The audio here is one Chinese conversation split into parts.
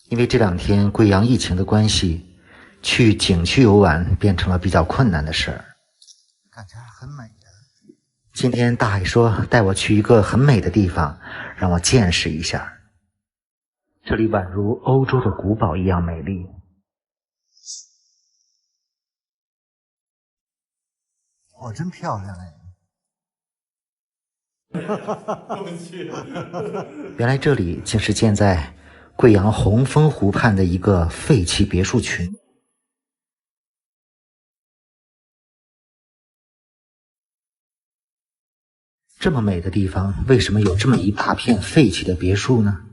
因为这2天贵阳疫情的关系，去景区游玩变成了比较困难的事儿。感觉还很美的。今天大海说带我去一个很美的地方，让我见识一下。这里宛如欧洲的古堡一样美丽。哦，真漂亮哎！原来这里竟是建在贵阳红枫湖畔的一个废弃别墅群。这么美的地方，为什么有这么一大片废弃的别墅呢？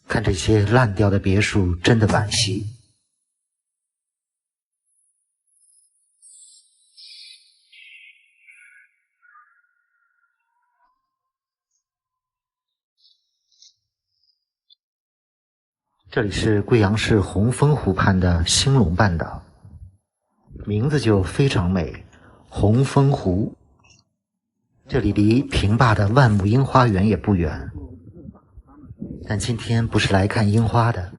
看这些烂掉的别墅，真的惋惜。这里是贵阳市红枫湖畔的兴隆半岛，名字就非常美，红枫湖。这里离平坝的万木樱花园也不远，但今天不是来看樱花的，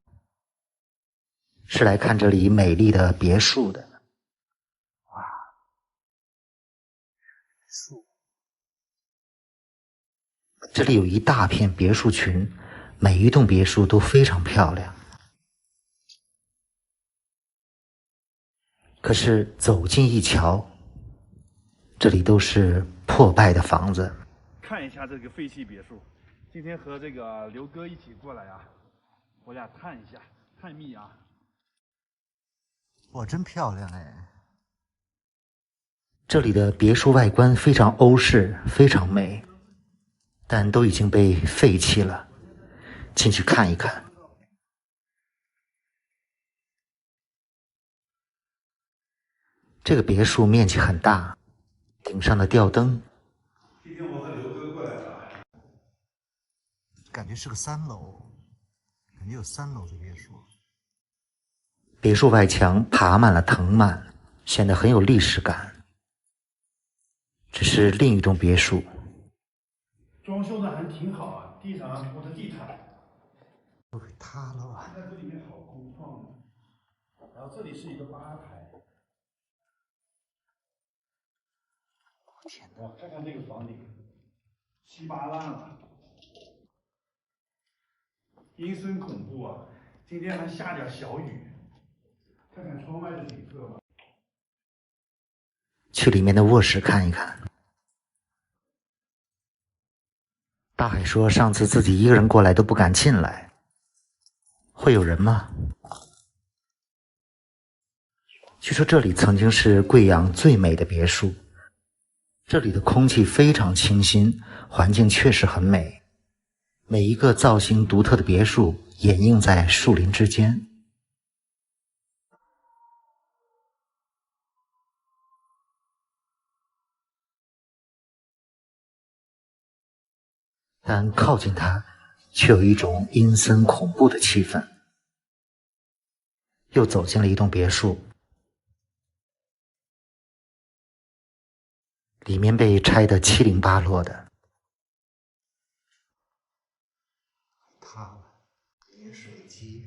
是来看这里美丽的别墅的。哇，树！这里有一大片别墅群，每一栋别墅都非常漂亮。可是走近一瞧，这里都是破败的房子。看一下这个废弃别墅，今天和这个刘哥一起过来啊，我俩探一下，探秘啊。哇，真漂亮哎！这里的别墅外观非常欧式，非常美，但都已经被废弃了。进去看一看。这个别墅面积很大，顶上的吊灯。今天我和刘哥过来了，感觉是个3楼，感觉有3楼的别墅。别墅外墙爬满了藤蔓，显得很有历史感。这是另一栋别墅，装修的还挺好啊，地上还铺的地毯。都给塌了吧？看这里面好空旷啊，然后这里是一个吧台。天哪！哇，看看这个房顶，稀巴烂了，阴森恐怖啊！今天还下点小雨，看看窗外的景色吧。去里面的卧室看一看。大海说上次自己一个人过来都不敢进来，会有人吗？据说这里曾经是贵阳最美的别墅，这里的空气非常清新，环境确实很美。每一个造型独特的别墅掩映在树林之间。但靠近它，却有一种阴森恐怖的气氛。又走进了一栋别墅，里面被拆得七零八落的。塌了，饮水机。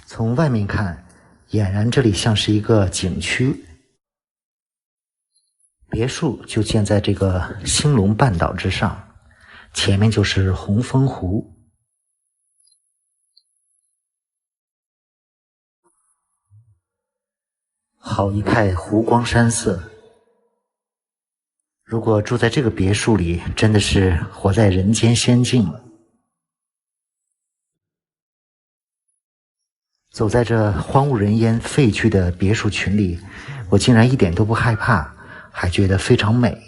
从外面看，俨然这里像是一个景区。别墅就建在这个兴隆半岛之上，前面就是红枫湖。好一派湖光山色。如果住在这个别墅里，真的是活在人间仙境了。走在这荒无人烟、废墟的别墅群里，我竟然一点都不害怕，还觉得非常美。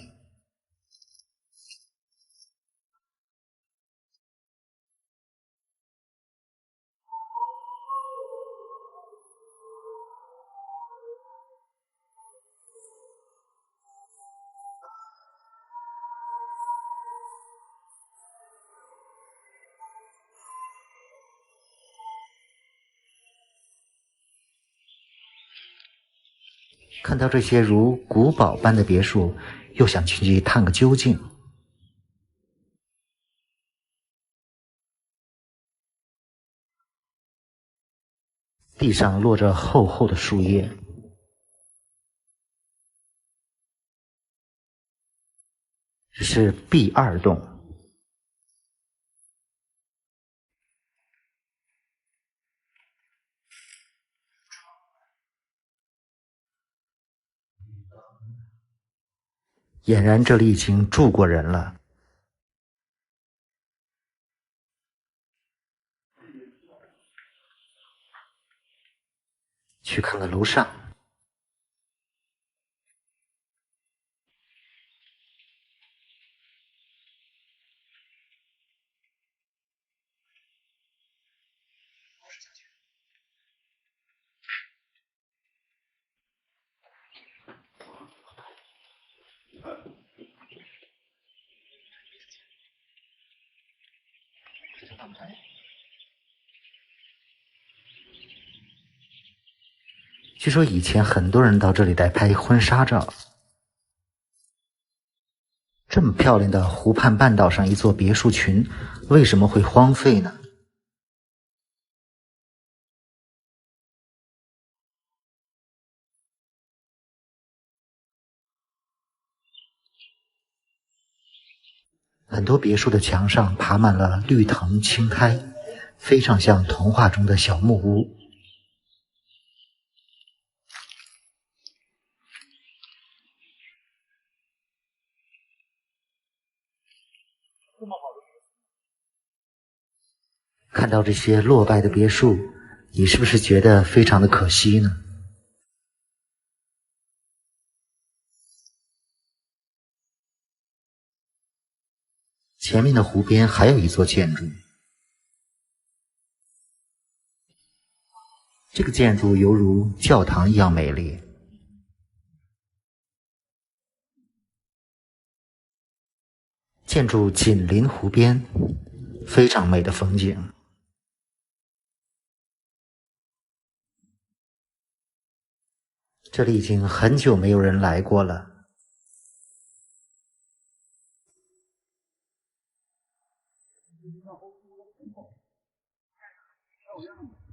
看到这些如古堡般的别墅，又想进去探个究竟。地上落着厚厚的树叶。这是 B2 栋。俨然这里已经住过人了。去看看楼上。据说以前很多人到这里来拍婚纱照。这么漂亮的湖畔半岛上一座别墅群，为什么会荒废呢？很多别墅的墙上爬满了绿藤青苔，非常像童话中的小木屋。看到这些落败的别墅，你是不是觉得非常的可惜呢？前面的湖边还有一座建筑，这个建筑犹如教堂一样美丽。建筑紧邻湖边，非常美的风景。这里已经很久没有人来过了。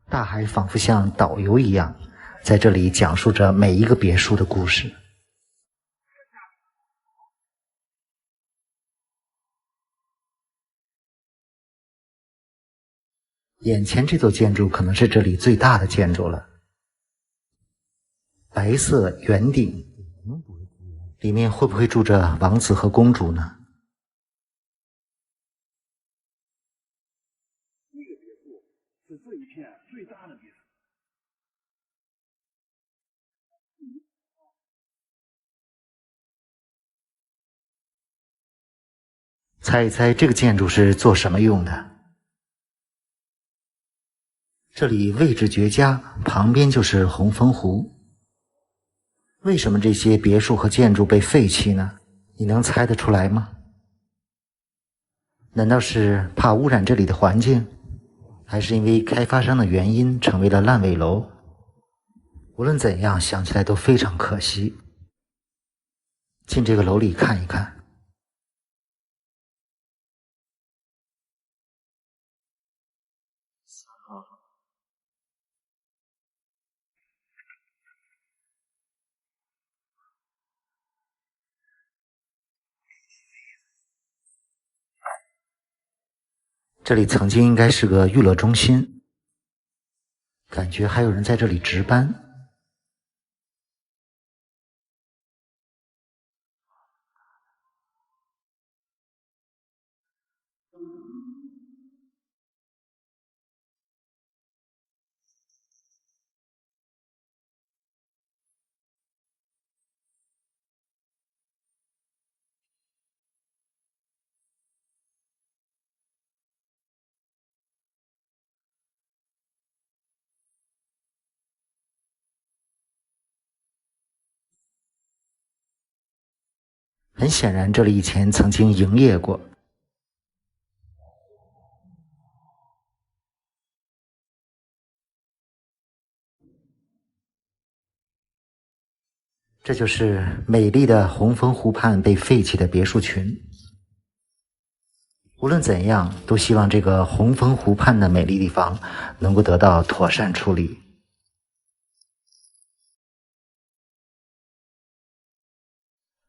大海仿佛像导游一样，在这里讲述着每一个别墅的故事。眼前这座建筑可能是这里最大的建筑了，白色圆顶，里面会不会住着王子和公主呢？这个别墅是这一片最大的别墅。猜一猜这个建筑是做什么用的？这里位置绝佳，旁边就是红枫湖。为什么这些别墅和建筑被废弃呢？你能猜得出来吗？难道是怕污染这里的环境，还是因为开发商的原因成为了烂尾楼？无论怎样，想起来都非常可惜。进这个楼里看一看。这里曾经应该是个娱乐中心，感觉还有人在这里值班。很显然，这里以前曾经营业过。这就是美丽的红枫湖畔被废弃的别墅群。无论怎样，都希望这个红枫湖畔的美丽地方能够得到妥善处理。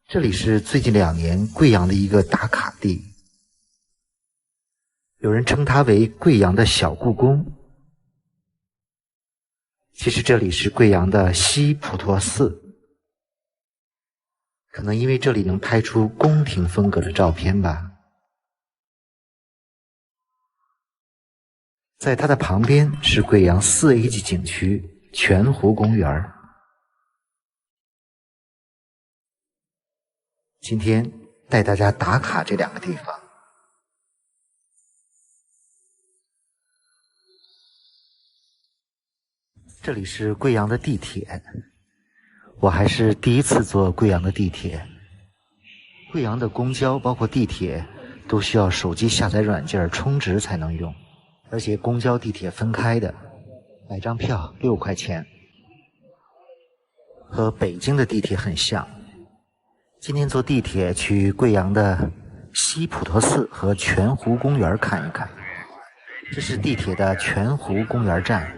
这里是最近2年贵阳的一个打卡地，有人称它为贵阳的小故宫。其实这里是贵阳的西普陀寺，可能因为这里能拍出宫廷风格的照片吧。在它的旁边是贵阳4A 级景区泉湖公园。今天带大家打卡这2个地方。这里是贵阳的地铁，我还是第一次坐贵阳的地铁。贵阳的公交包括地铁都需要手机下载软件充值才能用，而且公交地铁分开的，买张票6块钱，和北京的地铁很像。今天坐地铁去贵阳的西普陀寺和泉湖公园看一看。这是地铁的泉湖公园站，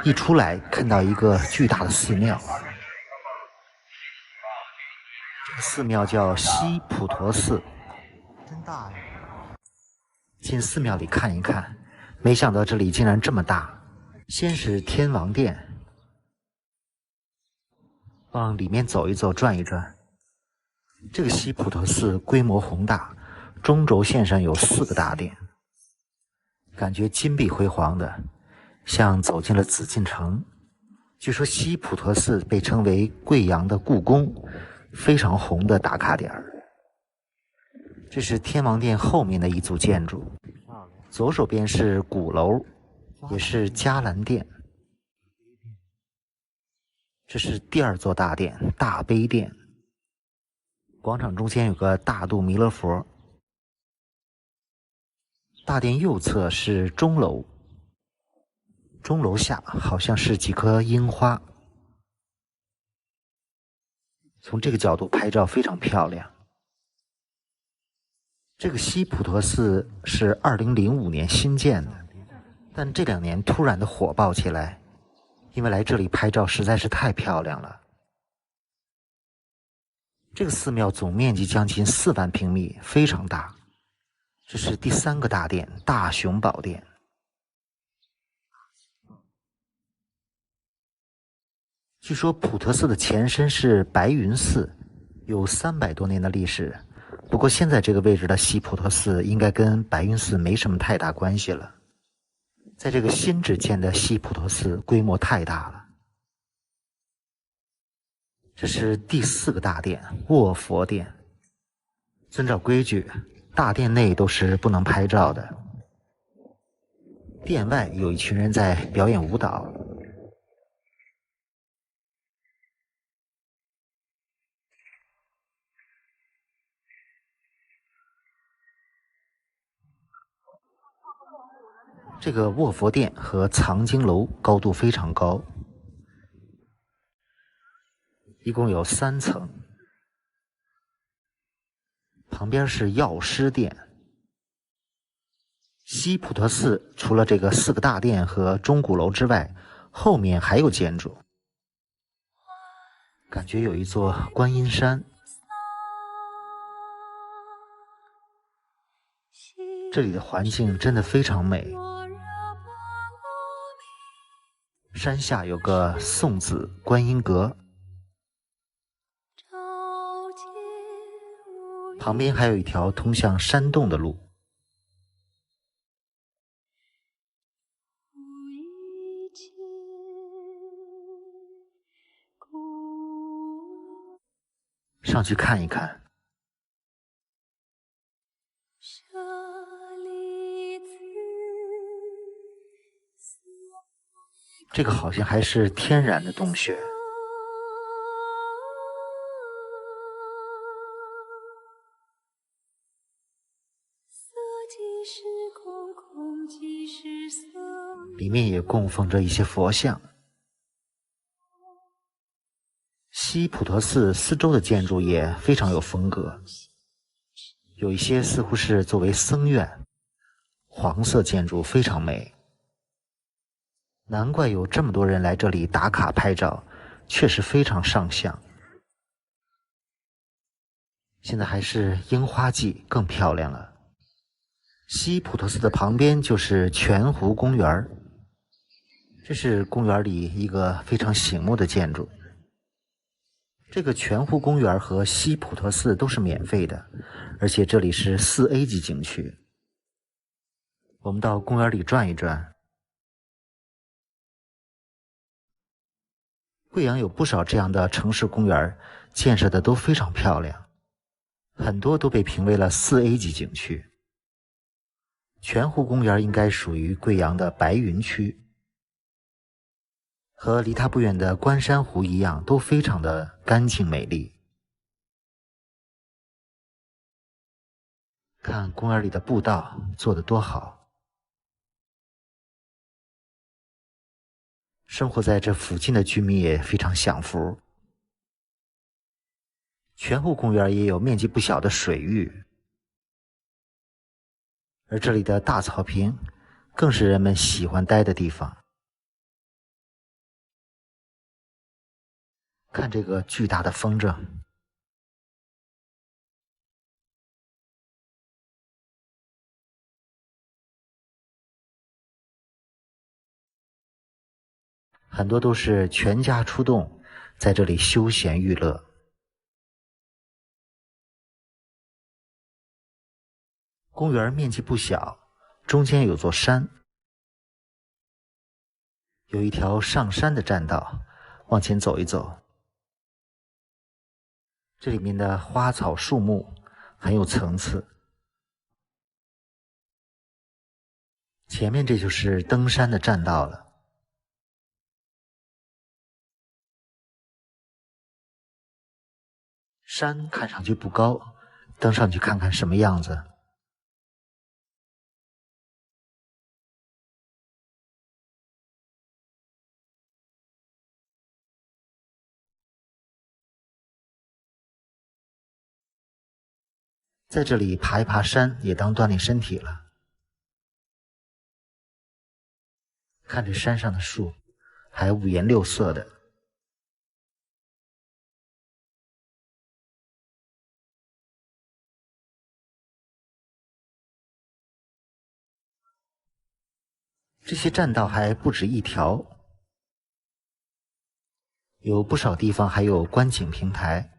一出来看到一个巨大的寺庙，这个寺庙叫西普陀寺，真大呀！进寺庙里看一看，没想到这里竟然这么大。先是天王殿，往里面走一走，转一转。这个西普陀寺规模宏大，中轴线上有4个大殿，感觉金碧辉煌的，像走进了紫禁城。据说西普陀寺被称为贵阳的故宫，非常红的打卡点。这是天王殿后面的一组建筑，左手边是鼓楼，也是伽蓝殿。这是第2座大殿，大悲殿。广场中间有个大肚弥勒佛。大殿右侧是钟楼，钟楼下好像是几棵樱花。从这个角度拍照非常漂亮。这个西普陀寺是2005年新建的，但这2年突然的火爆起来，因为来这里拍照实在是太漂亮了。这个寺庙总面积将近4万平米，非常大。这是第3个大殿，大雄宝殿。据说普陀寺的前身是白云寺，有300多年的历史。不过现在这个位置的西普陀寺应该跟白云寺没什么太大关系了。在这个新址建的西普陀寺规模太大了。这是第4个大殿，卧佛殿。遵照规矩，大殿内都是不能拍照的。殿外有一群人在表演舞蹈。这个卧佛殿和藏经楼高度非常高，一共有3层。旁边是药师殿。西普陀寺除了这个4个大殿和钟鼓楼之外，后面还有建筑，感觉有一座观音山。这里的环境真的非常美。山下有个送子观音阁，旁边还有一条通向山洞的路。上去看一看。这个好像还是天然的洞穴。里面也供奉着一些佛像。西普陀寺四周的建筑也非常有风格，有一些似乎是作为僧院，黄色建筑非常美。难怪有这么多人来这里打卡拍照，确实非常上相。现在还是樱花季，更漂亮了。西普陀寺的旁边就是泉湖公园，这是公园里一个非常醒目的建筑。这个泉湖公园和西普陀寺都是免费的，而且这里是4A 级景区。我们到公园里转一转。贵阳有不少这样的城市公园，建设的都非常漂亮，很多都被评为了4A 级景区。泉湖公园应该属于贵阳的白云区，和离它不远的关山湖一样，都非常的干净美丽。看公园里的步道做得多好，生活在这附近的居民也非常享福。泉湖公园也有面积不小的水域，而这里的大草坪更是人们喜欢待的地方。看这个巨大的风筝，很多都是全家出动，在这里休闲娱乐。公园面积不小，中间有座山，有一条上山的栈道，往前走一走。这里面的花草树木很有层次。前面这就是登山的栈道了。山看上去不高，登上去看看什么样子。在这里爬一爬山也当锻炼身体了。看着山上的树，还五颜六色的。这些栈道还不止一条，有不少地方还有观景平台。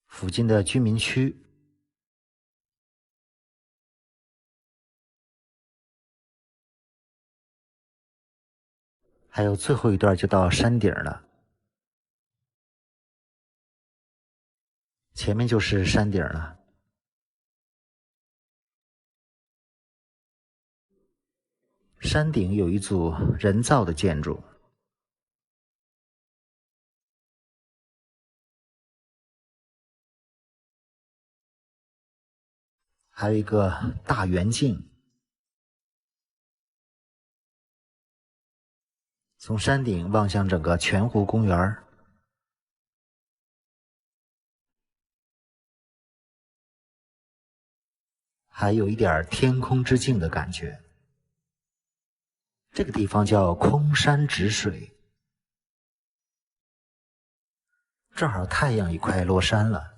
附近的居民区，还有最后一段就到山顶了。前面就是山顶了。山顶有一组人造的建筑，还有一个大圆镜。从山顶望向整个泉湖公园，还有一点天空之镜的感觉。这个地方叫空山止水，正好太阳也快落山了。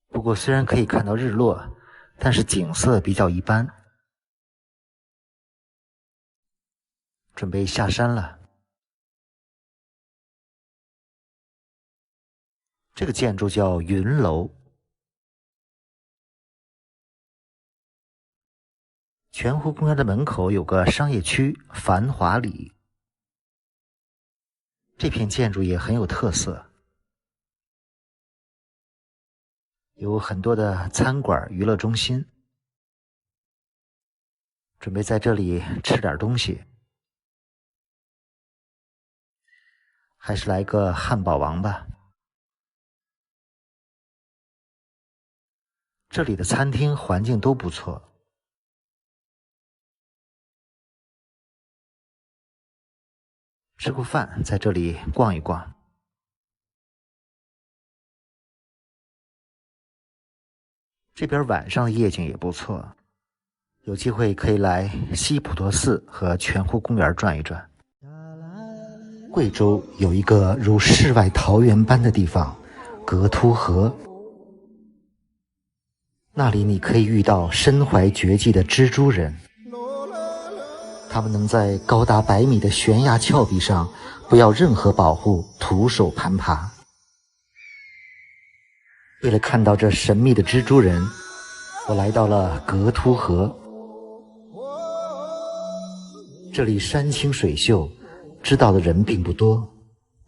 不过虽然可以看到日落，但是景色比较一般。准备下山了。这个建筑叫云楼。泉湖公园的门口有个商业区繁华里，这片建筑也很有特色，有很多的餐馆、娱乐中心。准备在这里吃点东西，还是来个汉堡王吧。这里的餐厅环境都不错。吃过饭，在这里逛一逛。这边晚上的夜景也不错，有机会可以来西普陀寺和泉湖公园转一转。贵州有一个如世外桃源般的地方——格凸河，那里你可以遇到身怀绝技的蜘蛛人，他们能在高达100米的悬崖峭壁上不要任何保护徒手攀爬。为了看到这神秘的蜘蛛人，我来到了格凸河。这里山清水秀，知道的人并不多，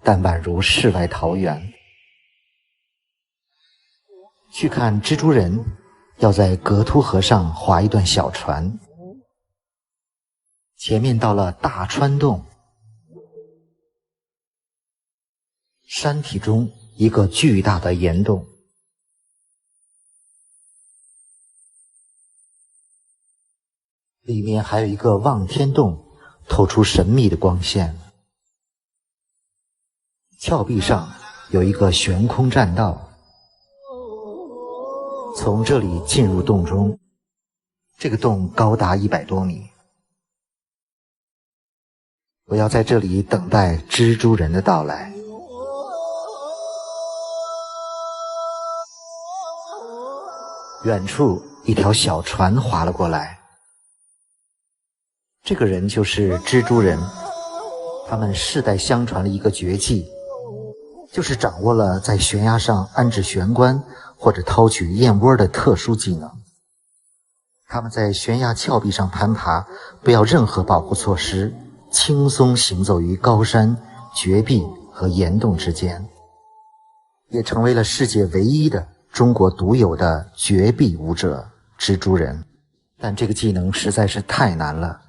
但宛如世外桃源。去看蜘蛛人，要在格凸河上划一段小船。前面到了大川洞，山体中一个巨大的岩洞。里面还有一个望天洞，透出神秘的光线。峭壁上有一个悬空栈道，从这里进入洞中。这个洞高达100多米。我要在这里等待蜘蛛人的到来。远处一条小船划了过来。这个人就是蜘蛛人，他们世代相传了一个绝技，就是掌握了在悬崖上安置悬棺或者掏取燕窝的特殊技能。他们在悬崖峭壁上攀爬，不要任何保护措施，轻松行走于高山、绝壁和岩洞之间，也成为了世界唯一的中国独有的绝壁舞者蜘蛛人。但这个技能实在是太难了，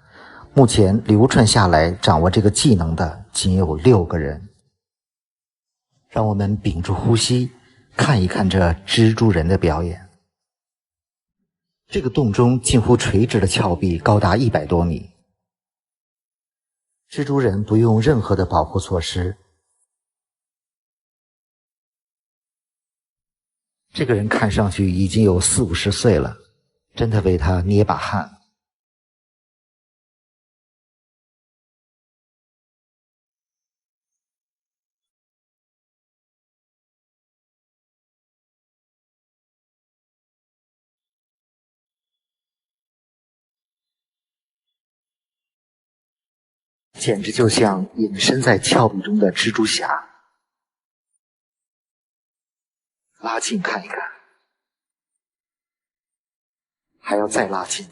目前流传下来掌握这个技能的仅有6个人。让我们屏住呼吸，看一看这蜘蛛人的表演。这个洞中近乎垂直的峭壁高达100多米，蜘蛛人不用任何的保护措施。这个人看上去已经有40、50岁了，真的为他捏把汗。简直就像隐身在峭壁中的蜘蛛侠。拉近看一看，还要再拉近。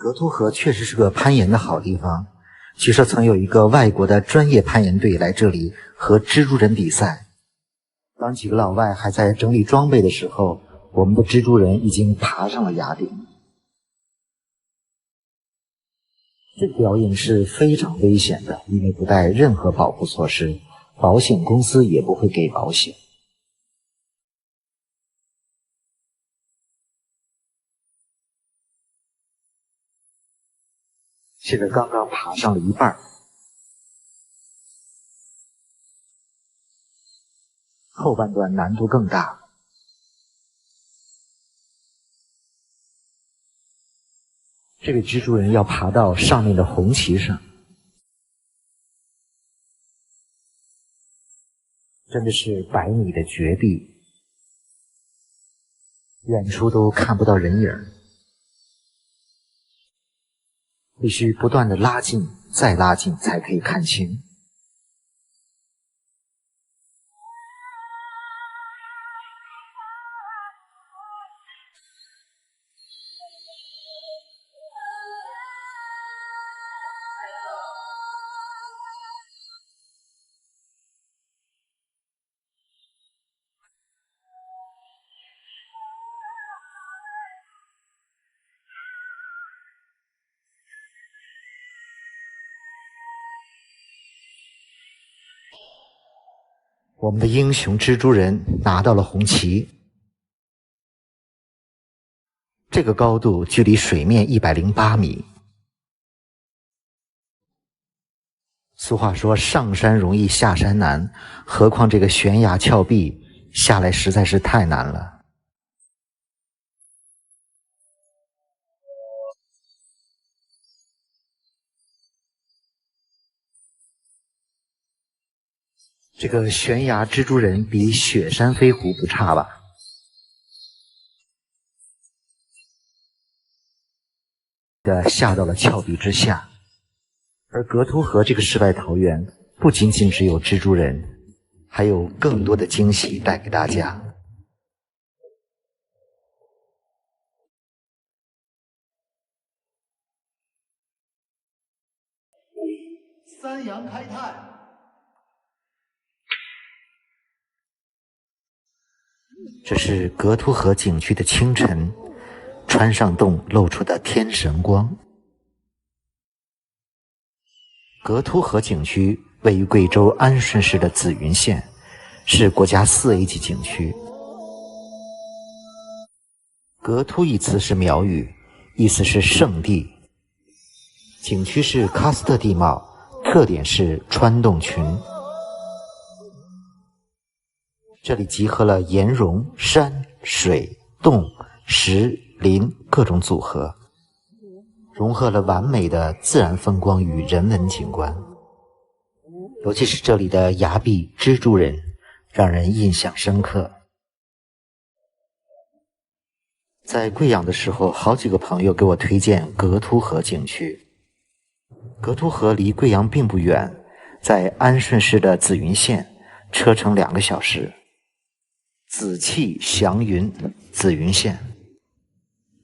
格凸河确实是个攀岩的好地方，据说曾有一个外国的专业攀岩队来这里和蜘蛛人比赛。当几个老外还在整理装备的时候，我们的蜘蛛人已经爬上了崖顶。这个表演是非常危险的，因为不带任何保护措施，保险公司也不会给保险。现在刚刚爬上了一半，后半段难度更大。这位蜘蛛人要爬到上面的红旗上，真的是100米的绝壁，远处都看不到人影，必须不断的拉近，再拉近才可以看清。我们的英雄蜘蛛人拿到了红旗，这个高度距离水面108米。俗话说上山容易下山难，何况这个悬崖峭壁下来实在是太难了。这个悬崖蜘蛛人比雪山飞狐不差吧？下到了峭壁之下，而格凸河这个世外桃源不仅仅只有蜘蛛人，还有更多的惊喜带给大家。三阳开泰。这是格凸河景区的清晨，穿上洞露出的天神光。格凸河景区位于贵州安顺市的紫云县，是国家4A 级景区。格凸一词是苗语，意思是圣地。景区是喀斯特地貌，特点是穿洞群。这里集合了岩溶、山、水、洞、石、林各种组合，融合了完美的自然风光与人文景观。尤其是这里的崖壁蜘蛛人，让人印象深刻。在贵阳的时候，好几个朋友给我推荐格凸河景区。格凸河离贵阳并不远，在安顺市的紫云县，车程2个小时。紫气祥云，紫云县。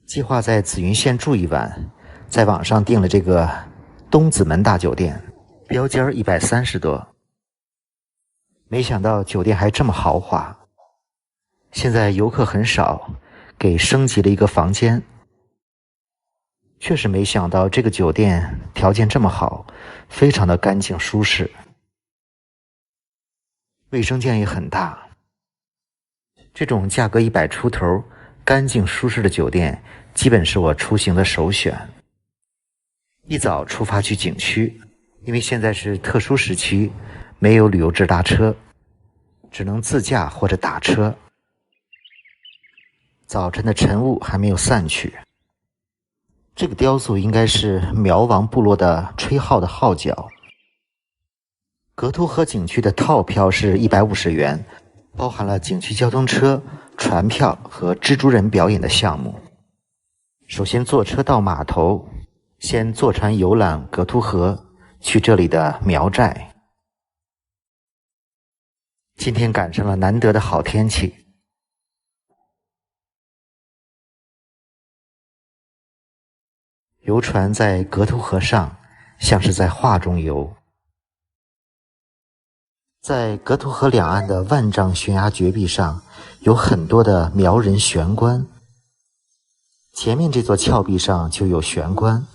计划在紫云县住一晚，在网上订了这个东子门大酒店，标间130多。没想到酒店还这么豪华，现在游客很少，给升级了一个房间。确实没想到这个酒店条件这么好，非常的干净舒适，卫生间也很大。这种价格100出头、干净舒适的酒店，基本是我出行的首选。一早出发去景区，因为现在是特殊时期，没有旅游直达车，只能自驾或者打车。早晨的晨雾还没有散去。这个雕塑应该是苗王部落的吹号的号角。格凸河景区的套票是150元，包含了景区交通车、船票和蜘蛛人表演的项目。首先坐车到码头，先坐船游览格凸河，去这里的苗寨。今天赶上了难得的好天气。游船在格图河上，像是在画中游。在格图河两岸的万丈悬崖绝壁上，有很多的苗人悬棺。前面这座峭壁上就有悬棺。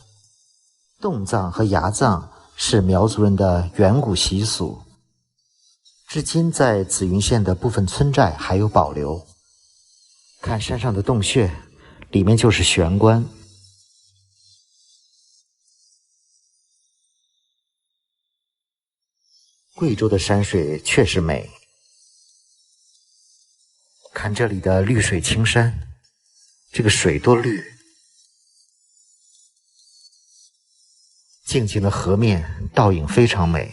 洞葬和崖葬是苗族人的远古习俗，至今在紫云县的部分村寨还有保留。看山上的洞穴，里面就是悬棺。贵州的山水确实美，看这里的绿水青山，这个水多绿。静静的河面倒影非常美。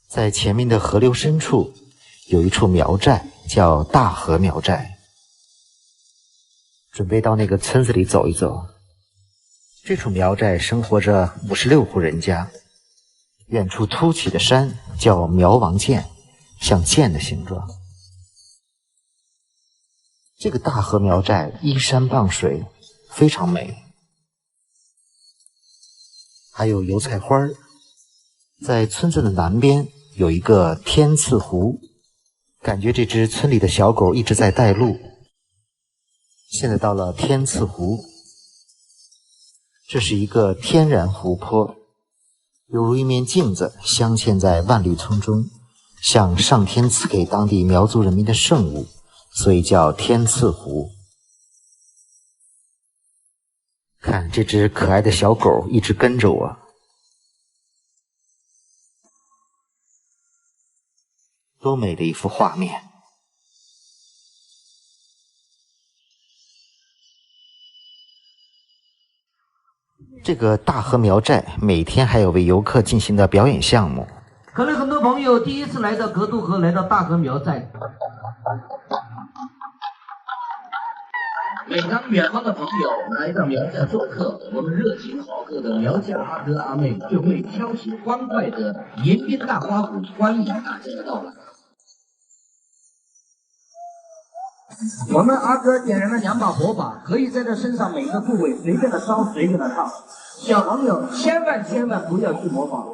在前面的河流深处有一处苗寨，叫大河苗寨。准备到那个村子里走一走。这处苗寨生活着56户人家。远处凸起的山叫苗王涧，像剑的形状。这个大河苗寨依山傍水，非常美。还有油菜花。在村子的南边有一个天赐湖，感觉这只村里的小狗一直在带路。现在到了天赐湖，这是一个天然湖泊，犹如一面镜子镶嵌在万绿丛中，像上天赐给当地苗族人民的圣物，所以叫天赐湖。看这只可爱的小狗一直跟着我，多美的一幅画面。这个大河苗寨每天还有为游客进行的表演项目。可能很多朋友第一次来到格渡河，来到大河苗寨。每当远方的朋友来到苗寨做客，我们热情好客的苗家阿哥阿妹就会挑起欢快的迎宾大花鼓，欢迎大家的到来。我们阿哥点燃了2把火把，可以在这身上每个部位随便的烧，随便的烫。小朋友千万不要去模仿。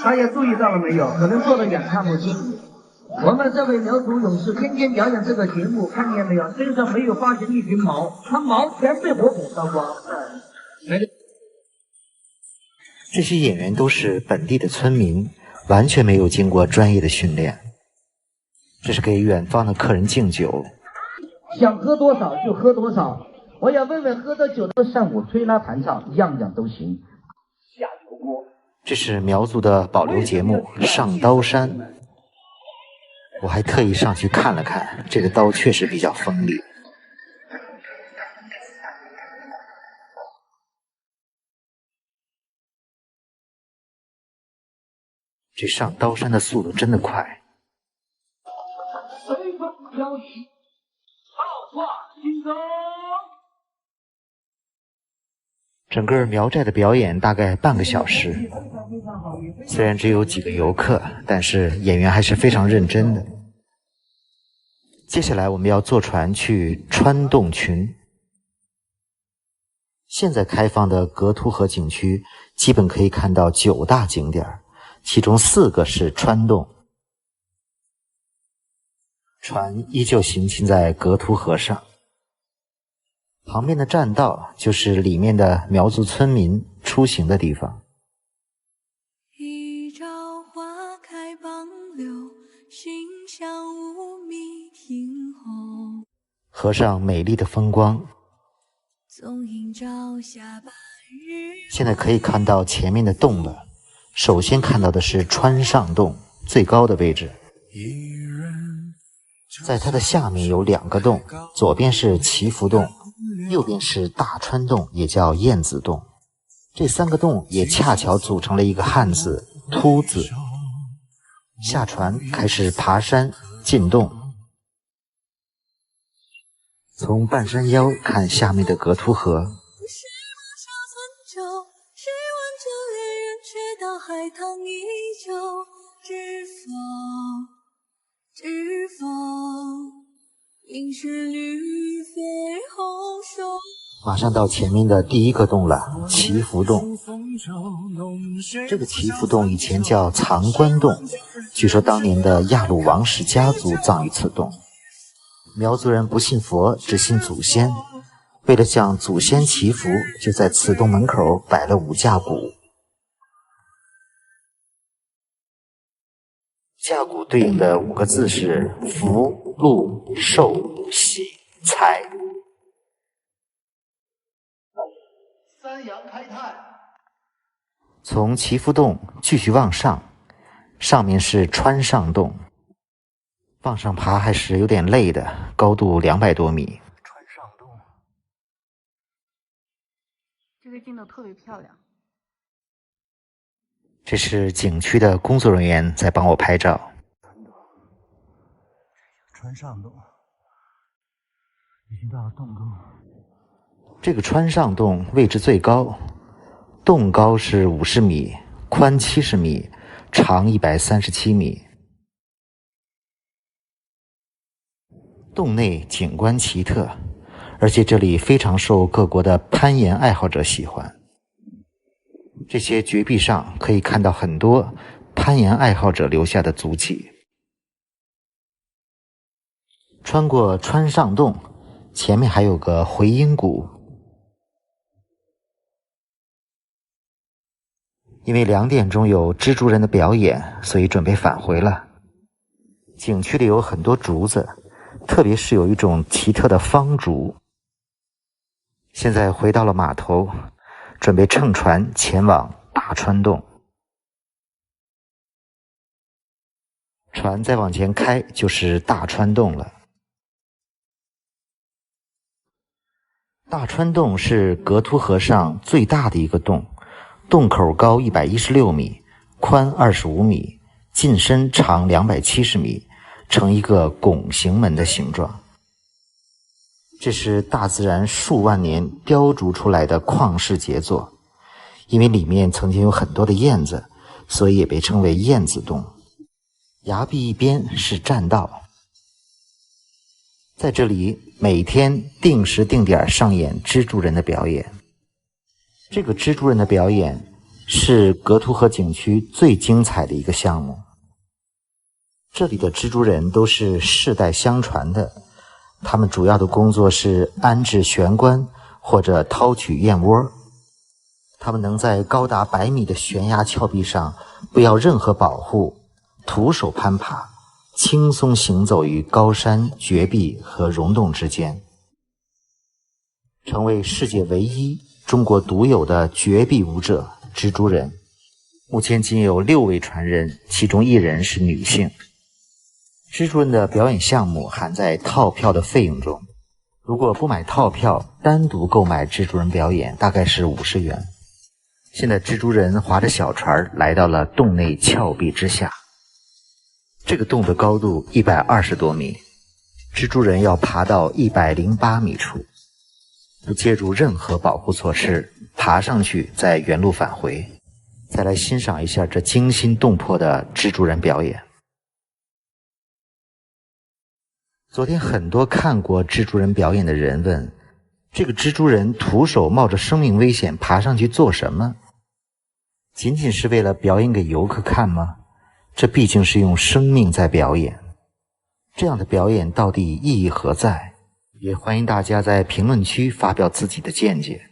大家注意到了没有？可能坐得远看不清。我们这位苗族勇士天天表演这个节目，看见没有？身上没有发现一群毛，他毛全被火给烧光。这些演员都是本地的村民，完全没有经过专业的训练。这是给远方的客人敬酒，想喝多少就喝多少。我要问问喝的酒的上午吹拉弹唱，样样都行。下油锅。这是苗族的保留节目上刀山。我还特意上去看了看，这个刀确实比较锋利。这上刀山的速度真的快。随风飘逸，浩化新生。整个苗寨的表演大概半个小时，虽然只有几个游客，但是演员还是非常认真的。接下来我们要坐船去川洞群。现在开放的格图河景区基本可以看到9大景点，其中4个是川洞。船依旧行进在格图河上，旁边的栈道就是里面的苗族村民出行的地方。一朝花开傍柳，馨香无觅听候。河上美丽的风光，纵饮朝霞半日。现在可以看到前面的洞了。首先看到的是川上洞，最高的位置。在它的下面有2个洞，左边是祈福洞，右边是大川洞，也叫燕子洞。这3个洞也恰巧组成了一个汉字凸字。下船开始爬山进洞，从半山腰看下面的格图河。是马沙村酒，是万州猎人，却道海棠依旧。知否？知否？青石绿肥红瘦。马上到前面的第一个洞了，祈福洞。这个祈福洞以前叫藏官洞，据说当年的亚鲁王氏家族葬于此洞。苗族人不信佛，只信祖先，为了向祖先祈福，就在此洞门口摆了5架鼓。架鼓对应的5个字是福、禄、寿、喜、财。三阳开泰。从祈福洞继续往上，上面是川上洞，往上爬还是有点累的，高度200多米。川上洞，这个镜头特别漂亮。这是景区的工作人员在帮我拍照。川上洞，已经到了洞沟。这个川上洞位置最高，洞高是50米，宽70米，长137米。洞内景观奇特，而且这里非常受各国的攀岩爱好者喜欢。这些绝壁上可以看到很多攀岩爱好者留下的足迹。穿过川上洞，前面还有个回音谷。因为2点钟有蜘蛛人的表演，所以准备返回了。景区里有很多竹子，特别是有一种奇特的方竹。现在回到了码头，准备乘船前往大川洞。船再往前开就是大川洞了。大川洞是格凸河上最大的一个洞，洞口高116米，宽25米，进深长270米，呈一个拱形门的形状。这是大自然数万年雕琢出来的旷世杰作，因为里面曾经有很多的燕子，所以也被称为燕子洞。崖壁一边是栈道，在这里每天定时定点上演蜘蛛人的表演。这个蜘蛛人的表演是格凸河景区最精彩的一个项目。这里的蜘蛛人都是世代相传的，他们主要的工作是安置悬棺或者掏取燕窝。他们能在高达100米的悬崖峭壁上不要任何保护，徒手攀爬，轻松行走于高山、绝壁和溶洞之间，成为世界唯一、中国独有的绝壁舞者蜘蛛人。目前仅有6位传人，其中1人是女性。蜘蛛人的表演项目含在套票的费用中，如果不买套票，单独购买蜘蛛人表演大概是50元。现在蜘蛛人划着小船来到了洞内峭壁之下，这个洞的高度120多米，蜘蛛人要爬到108米处，不借助任何保护措施，爬上去再原路返回。再来欣赏一下这惊心动魄的蜘蛛人表演。昨天很多看过蜘蛛人表演的人问，这个蜘蛛人徒手冒着生命危险爬上去做什么？仅仅是为了表演给游客看吗？这毕竟是用生命在表演，这样的表演到底意义何在？也欢迎大家在评论区发表自己的见解。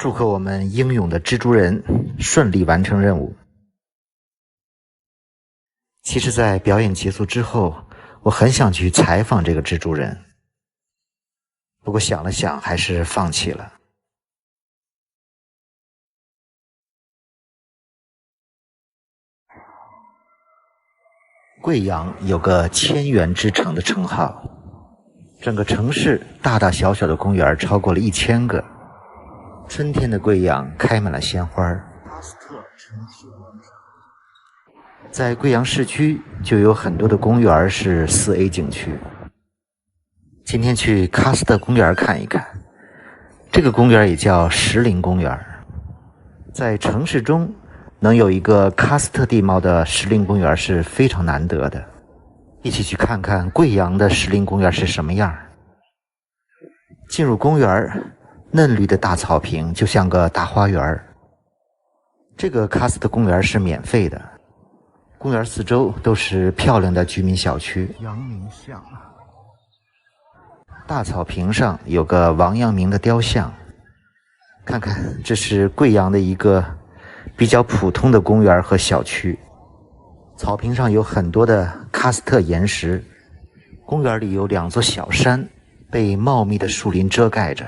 祝贺我们英勇的蜘蛛人顺利完成任务。其实在表演结束之后，我很想去采访这个蜘蛛人，不过想了想还是放弃了。贵阳有个千园之城的称号，整个城市大大小小的公园超过了1000个。春天的贵阳开满了鲜花。在贵阳市区就有很多的公园是4A 景区。今天去喀斯特公园看一看，这个公园也叫石林公园。在城市中能有一个喀斯特地貌的石林公园是非常难得的，一起去看看贵阳的石林公园是什么样。进入公园，嫩绿的大草坪就像个大花园。这个喀斯特公园是免费的，公园四周都是漂亮的居民小区。阳明像，大草坪上有个王阳明的雕像，看看这是贵阳的一个比较普通的公园和小区。草坪上有很多的喀斯特岩石，公园里有2座小山被茂密的树林遮盖着。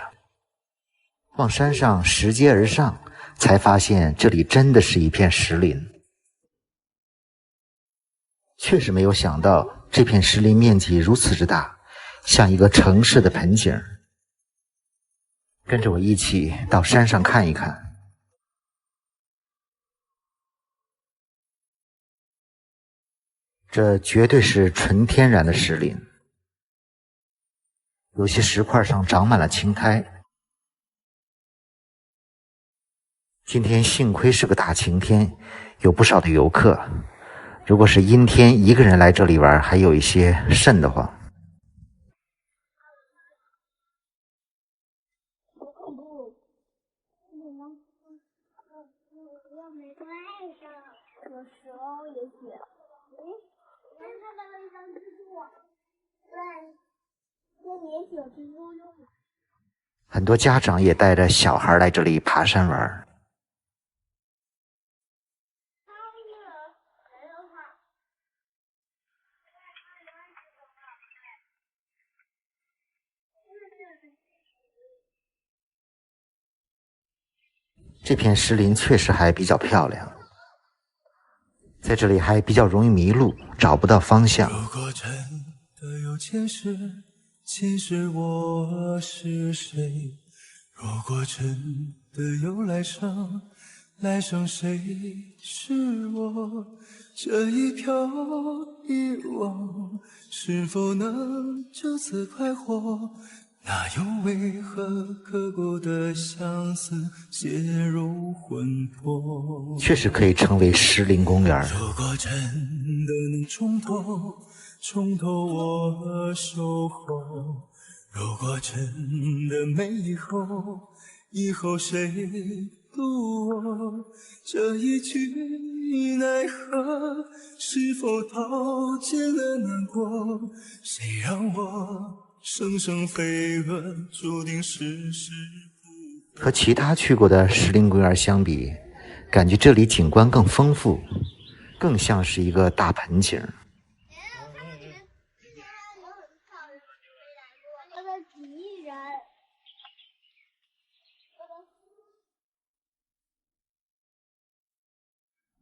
往山上拾阶而上，才发现这里真的是一片石林。确实没有想到这片石林面积如此之大，像一个城市的盆景。跟着我一起到山上看一看。这绝对是纯天然的石林，有些石块上长满了青苔。今天幸亏是个大晴天，有不少的游客。如果是阴天，一个人来这里玩，还有一些瘆得慌。有时候也许，但是它的一张蜘蛛，对，也许有蜘蛛用。很多家长也带着小孩来这里爬山玩。这片石林确实还比较漂亮，在这里还比较容易迷路，找不到方向。如果真的有前世，前世我是谁？如果真的有来生，来生谁是我？这一飘一忘，是否能就此快活？那又为何刻骨的相思写入魂魄？确实可以称为石林公园。如果真的能从头我守候，如果真的没以后谁渡我？这一句奈何，是否道尽了难过？谁让我生生飞蛾，注定世事和其他去过的石林公园相比，感觉这里景观更丰富，更像是一个大盆景。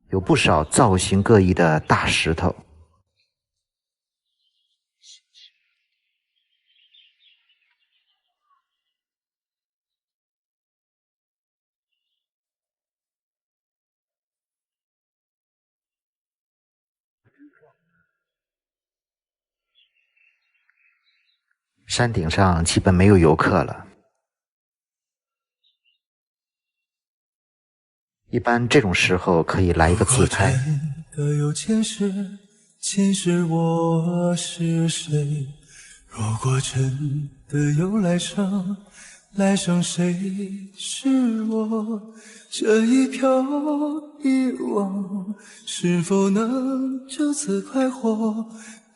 有不少造型各异的大石头。山顶上基本没有游客了。一般这种时候可以来一个自拍。的有前世，前世我是谁？如果真的有来生，来生谁是我？这一飘一忘，是否能就此快活？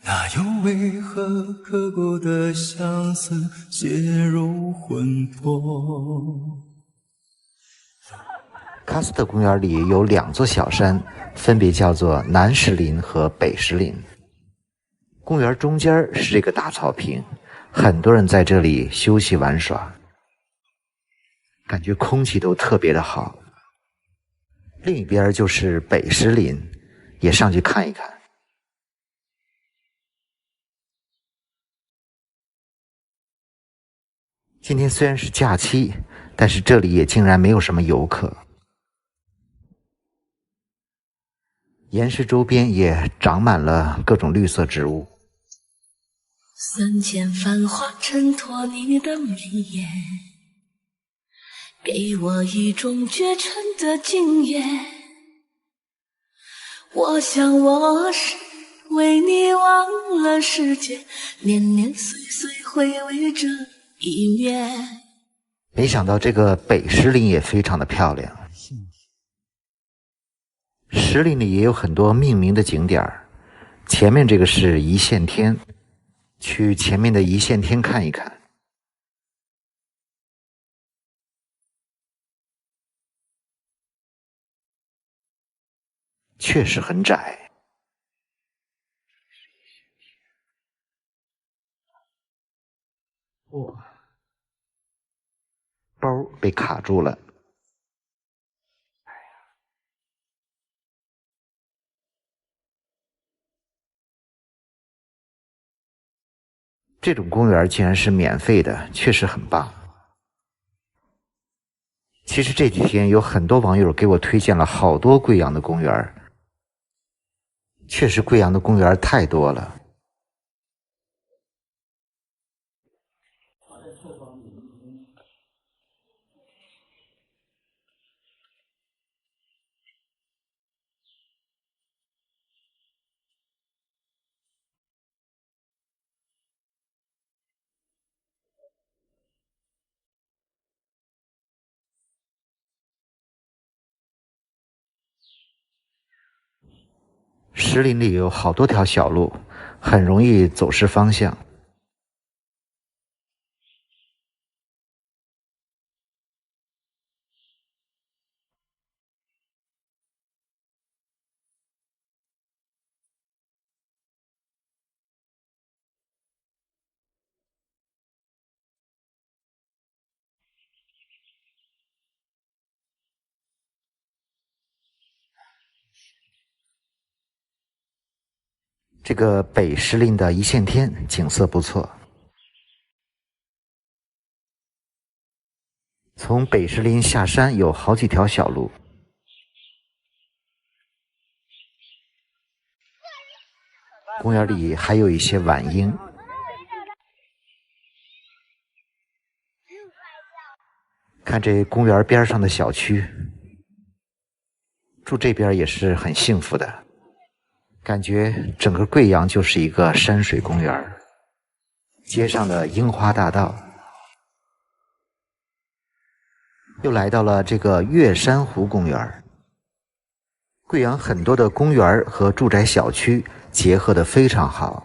那又为何刻骨的相思写入魂魄？喀斯特公园里有2座小山，分别叫做南石林和北石林。公园中间是这个大草坪，很多人在这里休息玩耍，感觉空气都特别的好。另一边就是北石林，也上去看一看。今天虽然是假期，但是这里也竟然没有什么游客。岩石周边也长满了各种绿色植物。3000繁华衬托你的眉眼，给我一种绝尘的惊艳。我想我是为你忘了世界，年年岁岁回味这一面。没想到这个北石林也非常的漂亮。石林里也有很多命名的景点，前面这个是一线天，去前面的一线天看一看。确实很窄。哇，包被卡住了。这种公园竟然是免费的，确实很棒。其实这几天有很多网友给我推荐了好多贵阳的公园，确实贵阳的公园太多了。石林里有好多条小路，很容易走失方向。这个北石林的一线天景色不错。从北石林下山有好几条小路。公园里还有一些晚樱。看这公园边上的小区，住这边也是很幸福的。感觉整个贵阳就是一个山水公园，街上的樱花大道。又来到了这个月山湖公园。贵阳很多的公园和住宅小区结合得非常好。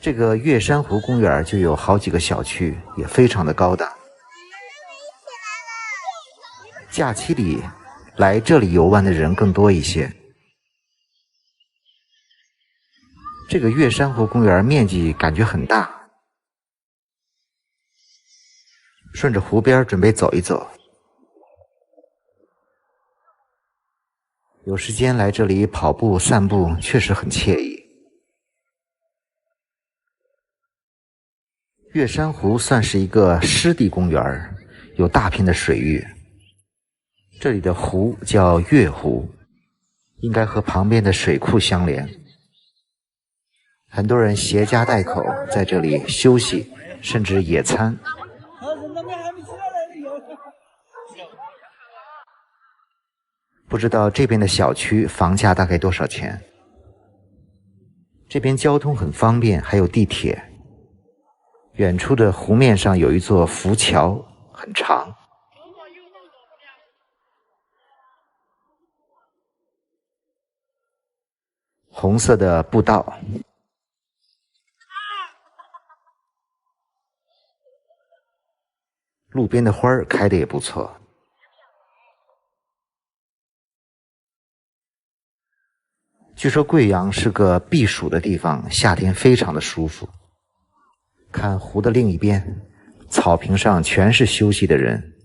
这个月山湖公园就有好几个小区，也非常的高档。假期里来这里游玩的人更多一些。这个月山湖公园面积感觉很大，顺着湖边准备走一走。有时间来这里跑步散步确实很惬意。月山湖算是一个湿地公园，有大片的水域。这里的湖叫月湖，应该和旁边的水库相连。很多人携家带口在这里休息，甚至野餐。不知道这边的小区房价大概多少钱？这边交通很方便，还有地铁。远处的湖面上有一座浮桥，很长。红色的步道。路边的花儿开得也不错。据说贵阳是个避暑的地方，夏天非常的舒服。看湖的另一边，草坪上全是休息的人，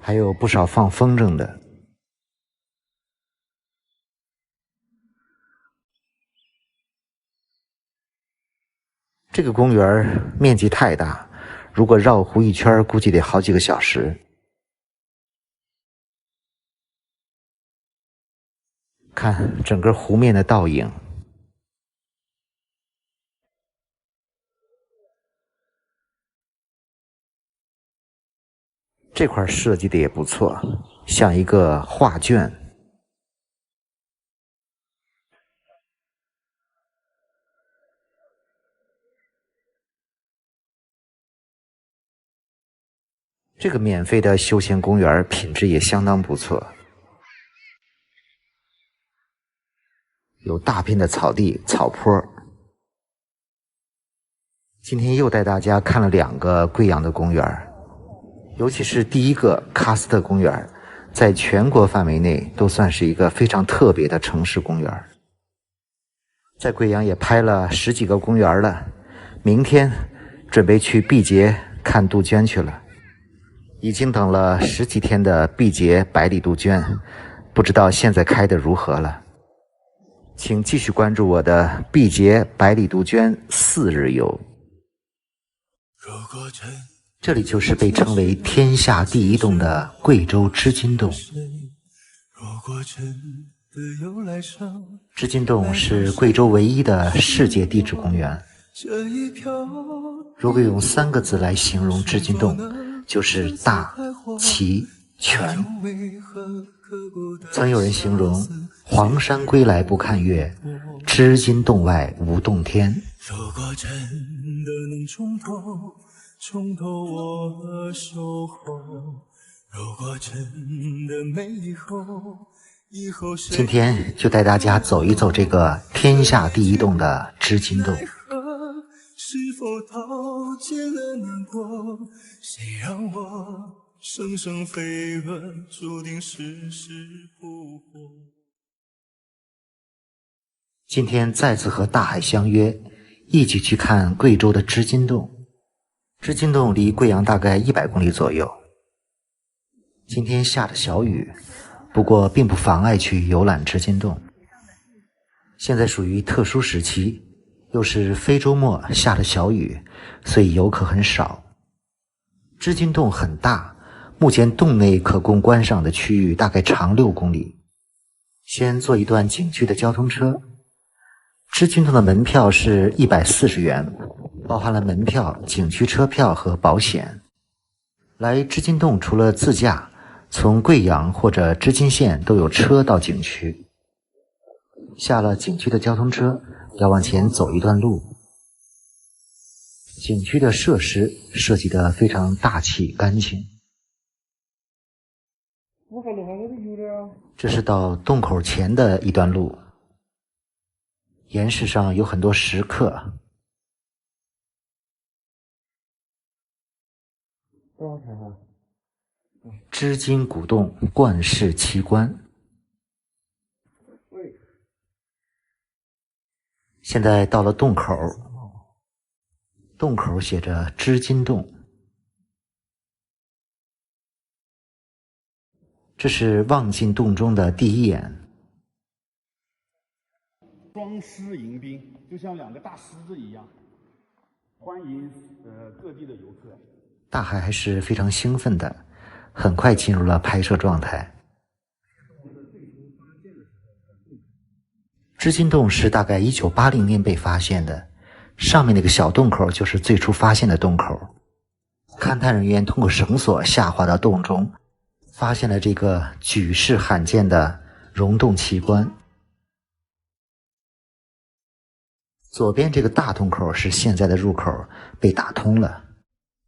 还有不少放风筝的。这个公园面积太大，如果绕湖一圈，估计得好几个小时。看整个湖面的倒影，这块设计的也不错，像一个画卷。这个免费的休闲公园品质也相当不错，有大片的草地、草坡。今天又带大家看了2个贵阳的公园，尤其是第一个喀斯特公园，在全国范围内都算是一个非常特别的城市公园。在贵阳也拍了10几个公园了，明天准备去毕节看杜鹃去了。已经等了10几天的毕节百里杜鹃，不知道现在开得如何了。请继续关注我的毕节百里杜鹃4日游。这里就是被称为天下第一洞的贵州织金洞。织金洞是贵州唯一的世界地质公园。如果用3个字来形容织金洞，就是大、奇、全。曾有人形容黄山归来不看月，织金洞外无洞天。如果真的能从头我守候，如果真的没以后今天就带大家走一走这个天下第一洞的织金洞。是否掏尽了难过，谁让我生生飞蛾，注定世事不活。今天再次和大海相约，一起去看贵州的织金洞。织金洞离贵阳大概100公里左右。今天下着小雨，不过并不妨碍去游览织金洞。现在属于特殊时期，又是非周末，下了小雨，所以游客很少。织金洞很大，目前洞内可供观赏的区域大概长6公里。先坐一段景区的交通车。织金洞的门票是140元，包含了门票、景区车票和保险。来织金洞除了自驾，从贵阳或者织金县都有车到景区。下了景区的交通车，要往前走一段路。景区的设施设计得非常大气干净。这是到洞口前的一段路，岩石上有很多石刻。织金古洞冠世奇观。现在到了洞口，洞口写着织金洞。这是望进洞中的第一眼。双狮迎宾，就像2个大狮子一样，欢迎各地的游客。大海还是非常兴奋的，很快进入了拍摄状态。织金洞是大概1980年被发现的，上面那个小洞口就是最初发现的洞口。勘探人员通过绳索下滑到洞中，发现了这个举世罕见的溶洞奇观。左边这个大洞口是现在的入口，被打通了。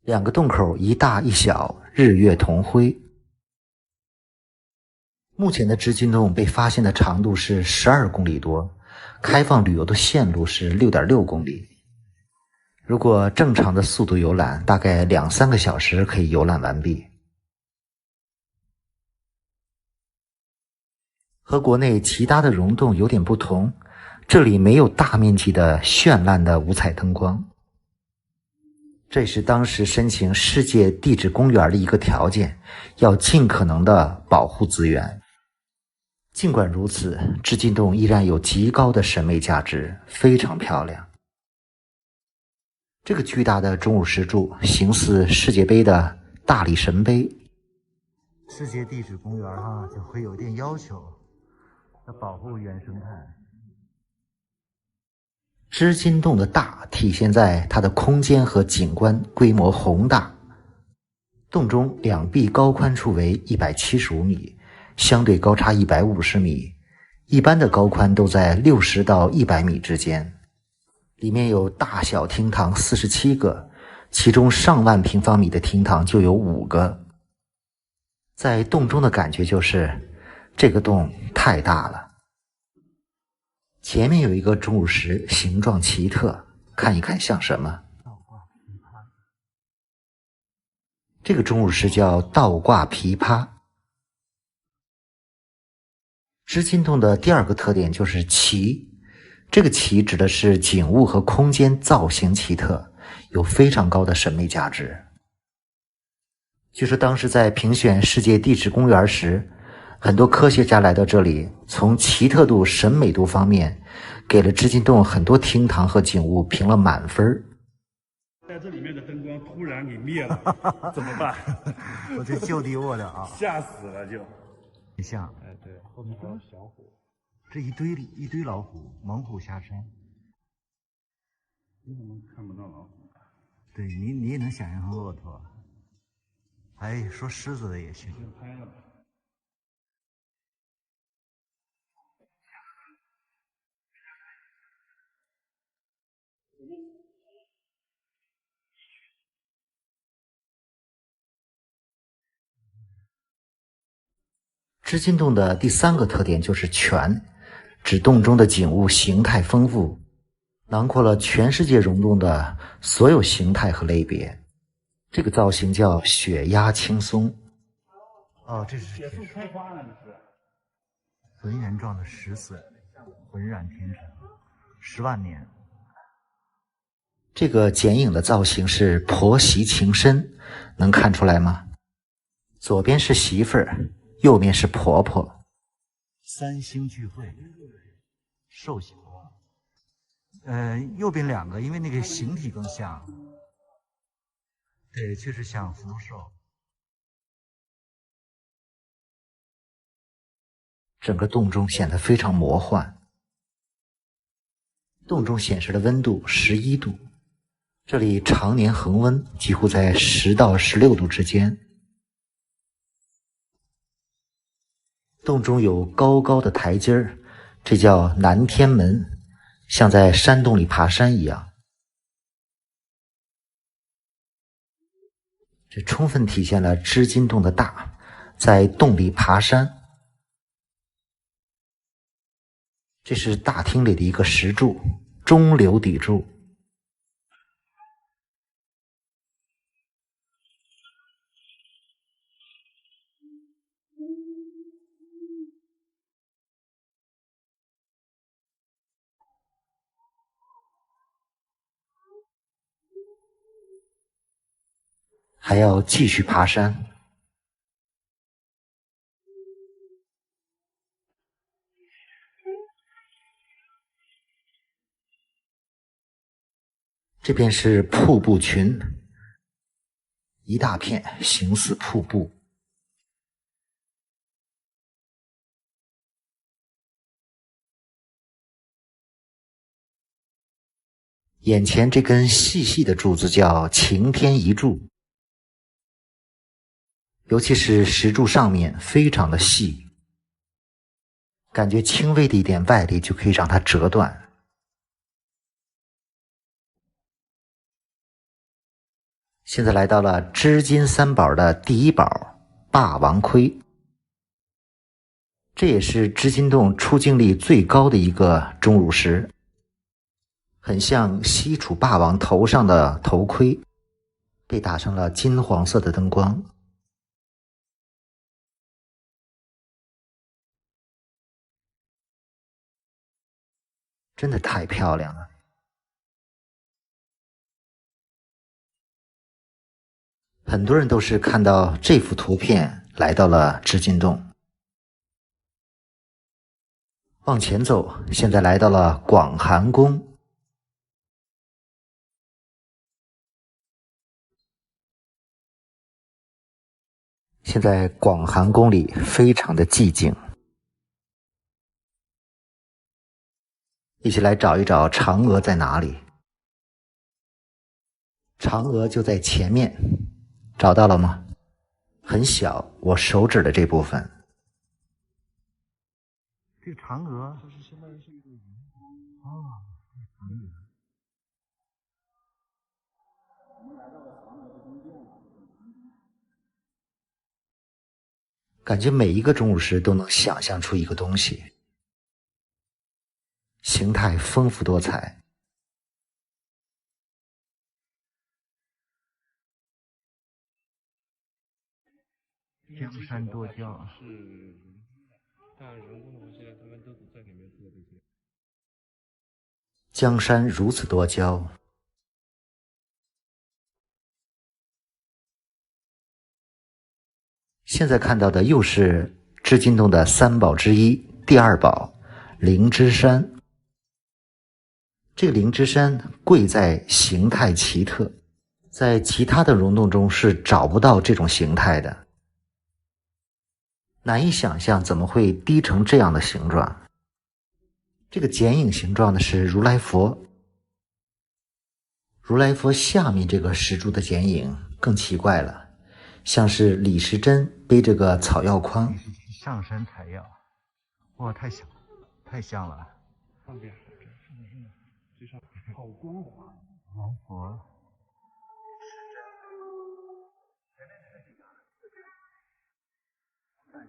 2个洞口一大一小，日月同辉。目前的织金洞被发现的长度是12公里多，开放旅游的线路是6.6公里。如果正常的速度游览，大概2-3个小时可以游览完毕。和国内其他的溶洞有点不同，这里没有大面积的绚烂的五彩灯光。这是当时申请世界地质公园的一个条件，要尽可能的保护资源。尽管如此，织金洞依然有极高的审美价值，非常漂亮。这个巨大的钟乳石柱形似世界杯的大力神杯。世界地质公园就会有点要求，要保护原生态。织金洞的大体现在它的空间和景观规模宏大。洞中两壁高宽处为175米，相对高差150米，一般的高宽都在60到100米之间。里面有大小厅堂47个，其中上万平方米的厅堂就有5个。在洞中的感觉就是这个洞太大了。前面有一个钟乳石，形状奇特，看一看像什么？这个钟乳石叫倒挂琵琶。织金洞的第二个特点就是奇，这个奇指的是景物和空间造型奇特，有非常高的审美价值。据说当时在评选世界地质公园时，很多科学家来到这里，从奇特度、审美度方面，给了织金洞很多厅堂和景物评了满分。在这里面的灯光突然给灭了，怎么办？我这就地卧的啊，吓死了就。很像，对，后面还有小虎，这一堆老虎，猛虎下山。你怎么看不到老虎？对你也能想象成骆驼。哎，说狮子的也行。拍了吧。织金洞的第三个特点就是全，指洞中的景物形态丰富，囊括了全世界溶洞的所有形态和类别。这个造型叫血压轻松。哦，这是铁树开花了，这是浑圆状的石笋，浑然天成，10万年。这个剪影的造型是婆媳情深，能看出来吗？左边是媳妇儿，右边是婆婆。三星聚会，寿喜婆。右边2个，因为那个形体更像。对，确实像福寿。整个洞中显得非常魔幻。洞中显示的温度11度，这里常年恒温，几乎在10到16度之间。洞中有高高的台阶儿，这叫南天门，像在山洞里爬山一样。这充分体现了织金洞的大，在洞里爬山。这是大厅里的一个石柱，中流砥柱。还要继续爬山。这边是瀑布群，一大片形似瀑布。眼前这根细细的柱子叫擎天一柱，尤其是石柱上面非常的细，感觉轻微的一点外力就可以让它折断。现在来到了织金三宝的第一宝霸王盔，这也是织金洞出镜率最高的一个钟乳石，很像西楚霸王头上的头盔，被打上了金黄色的灯光。真的太漂亮了。很多人都是看到这幅图片来到了织金洞。往前走，现在来到了广寒宫。现在广寒宫里非常的寂静，一起来找一找嫦娥在哪里。嫦娥就在前面，找到了吗？很小，我手指的这部分。这个嫦娥感觉每一个钟乳石都能想象出一个东西，形态丰富多彩。江山多娇，江山如此多娇。现在看到的又是织金洞的三宝之一，第二宝灵芝山。这个灵芝山贵在形态奇特，在其他的溶洞中是找不到这种形态的，难以想象怎么会低成这样的形状。这个剪影形状的是如来佛，如来佛下面这个石柱的剪影更奇怪了，像是李时珍背着个草药筐上山采药。哇，太像了。上边最上好光滑，如来佛。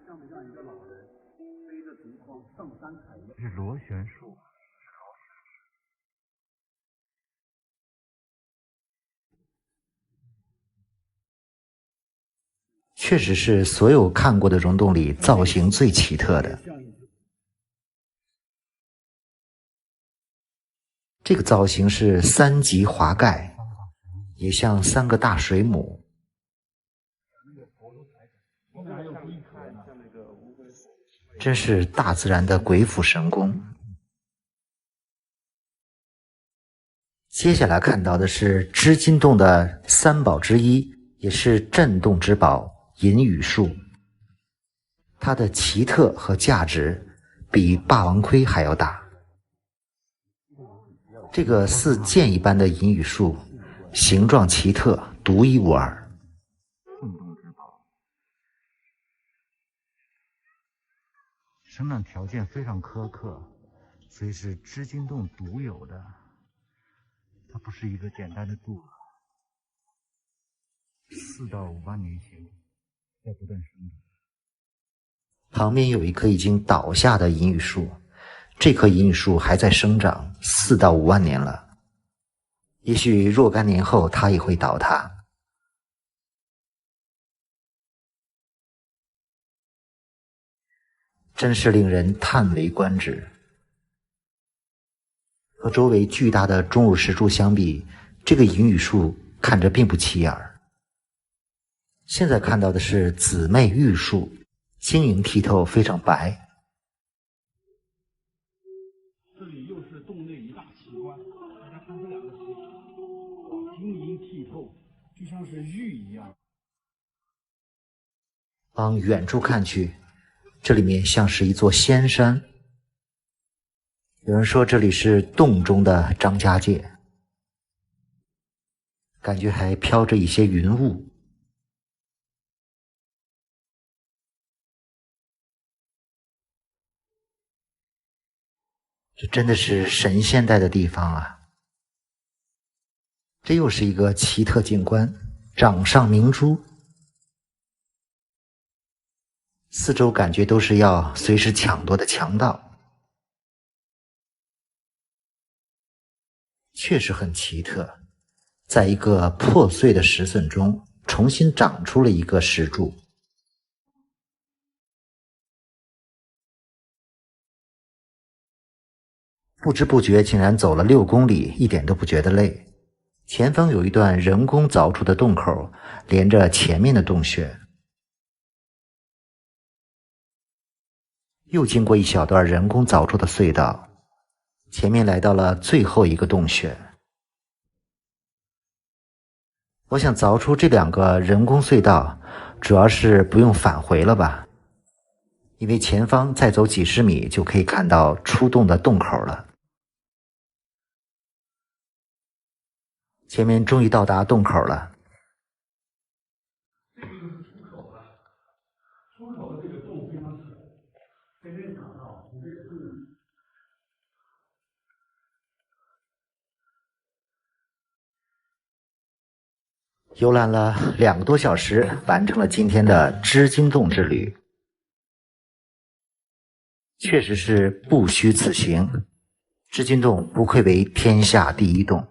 上面像一个老人背着竹筐上山采药，是螺旋树。确实是所有看过的溶洞里造型最奇特的。这个造型是三级华盖，也像三个大水母。真是大自然的鬼斧神工。接下来看到的是织金洞的三宝之一，也是镇洞之宝银羽树。它的奇特和价值比霸王盔还要大。这个似剑一般的银羽树，形状奇特，独一无二。生长条件非常苛刻，所以是织金洞独有的。它不是一个简单的柱子，4到5万年前在不断生长。旁边有一棵已经倒下的银羽树，这棵银羽树还在生长，4到5万年了。也许若干年后它也会倒塌。真是令人叹为观止。和周围巨大的钟乳石柱相比，这个银羽树看着并不起眼儿。现在看到的是姊妹玉树，晶莹剔透，非常白。这里又是洞内一大奇观，大家看这两个石，晶莹剔透，就像是玉一样。往远处看去，这里面像是一座仙山。有人说这里是洞中的张家界，感觉还飘着一些云雾。这真的是神仙待的地方啊！这又是一个奇特景观，掌上明珠，四周感觉都是要随时抢夺的强盗。确实很奇特，在一个破碎的石笋中重新长出了一个石柱。不知不觉竟然走了6公里，一点都不觉得累。前方有一段人工凿出的洞口，连着前面的洞穴。又经过一小段人工凿出的隧道，前面来到了最后一个洞穴。我想凿出这2个人工隧道，主要是不用返回了吧，因为前方再走几十米就可以看到出洞的洞口了。前面终于到达洞口了。这个就是出口了，出口的这个洞非常小，没人想到你这个游览了2个多小时，完成了今天的织金洞之旅。确实是不虚此行，织金洞不愧为天下第一洞。